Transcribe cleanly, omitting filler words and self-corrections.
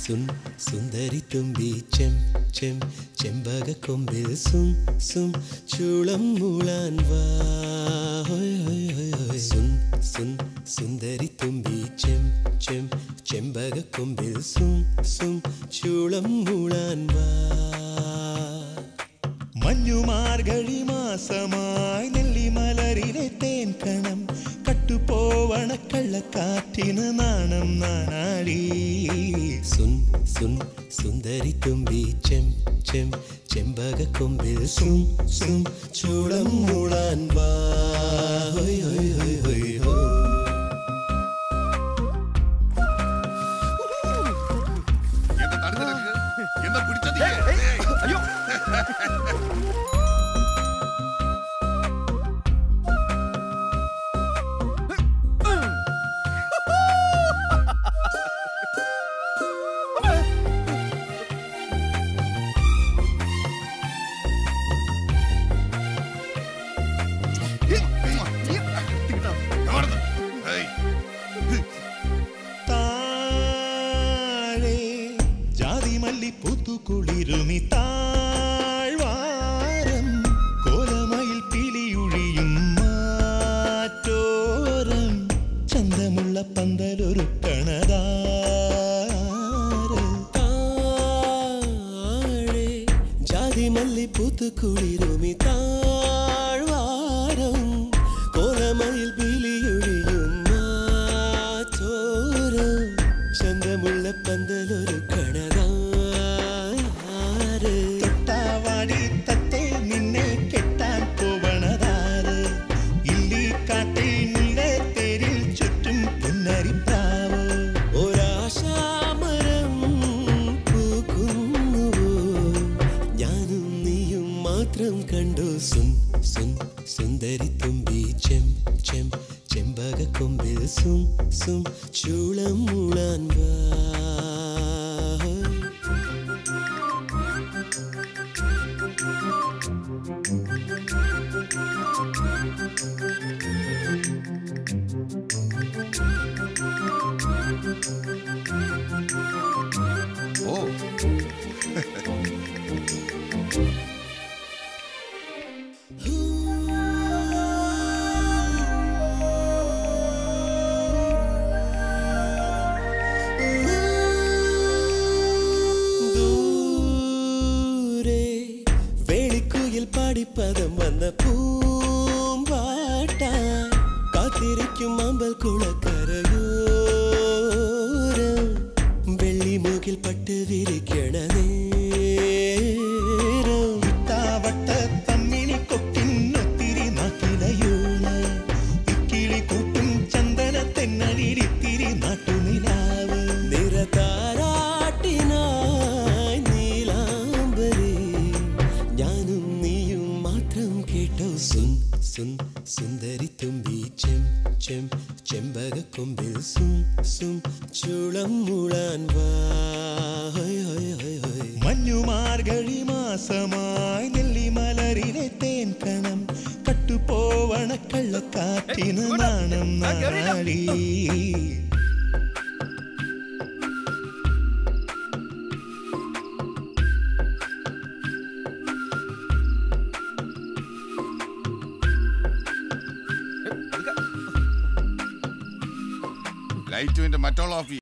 സുൻ സുന്ദരി തുമ്പി ചെം ചെം ചെമ്പക കൊമ്പിൽ സും സും ചൂളം മൂളാൻ വാ സുൻ സുൻ സുന്ദരി തുമ്പി ചെം ചെം ചെമ്പക കൊമ്പിൽ സും സും ചൂളം മൂളാൻ വാ മഞ്ഞുമാർഗഴി മാസമായി നെല്ലിമലരിലെ തേൻ കണം കട്ടുപോവണ കള്ളക്കാറ്റിന് നാണം നാനാടി സുൻ സുൻ സുന്ദരി തുമ്പി ചെം ചെം ചെമ്പക കൊമ്പിൽ സും സും ചൂളം മൂളാൻ വാ ഹോയ് ഹോയ് ഹോയ് ഹോയ് ഹോ അയ്യോ കുളിരുമി താഴ്വാരം കോലമയിൽ പിലിയുഴിയും മാറ്റോരം ചന്തമുള്ള പന്തലൊരുക്കണതാര് താഴെ ജാതി മല്ലി പൂത്തു കുളിരുമി താഴ്വാരം കോലമയിൽ പിലിയൊഴിയും മാറ്റോരം ചന്തമുള്ള പന്തലൊരുക്കണതാ തൊട്ടാവാടി തത്തെ നിന്നെ കെട്ടാൻ പോവണതാര് ഇല്ലി കാട്ടിൽ നിന്നെ തേരിൽ ചുറ്റും പുന്നരിപ്രാവ് ഒരാശാമരം പൂക്കുന്നുവോ ഞാനും നീയും മാത്രം കണ്ടു സുൻ സുൻ സുന്ദരി തുമ്പി ചെം ചെം ചെമ്പക കൊമ്പിൽ സും സും ചൂളം മൂളാൻ വാ പാടിപ്പദം വന്ന പൂമ്പാട്ട കാത്തിരിക്കും അമ്പൽ കുളക്കരയോരം വെള്ളിമൂക്കിൽ പട്ട് വിരിക്കണ നേരം ഇത്താവട്ട തമ്മിണി കൊക്കിനൊത്തിരി നാട്ടിലയൂണ ഇക്കിളി കൂട്ടും ചന്ദന തെന്നലിരിത്തിരി നാട്ടുനിലാവ് നിറതാരാട്ടിനായി നീലാംബരി ഞാനും നീയും മാത്രം കേട്ടോ സുൻ സുൻ സുന്ദരി തുമ്പി ചെം ചെം ചെമ്പക കൊമ്പിൽ സും സും ചൂളം മൂളാൻ വാ ഹോയ് ഹോയ് ഹോയ് ഹോയ് മഞ്ഞുമാർഗഴി മാസമായി നെല്ലിമലരിലെ തേൻ കണം കട്ടുപോവണ കള്ളക്കാറ്റിന് നാണം നാടി ലൈറ്റ് മറ്റുള്ള ഓഫ്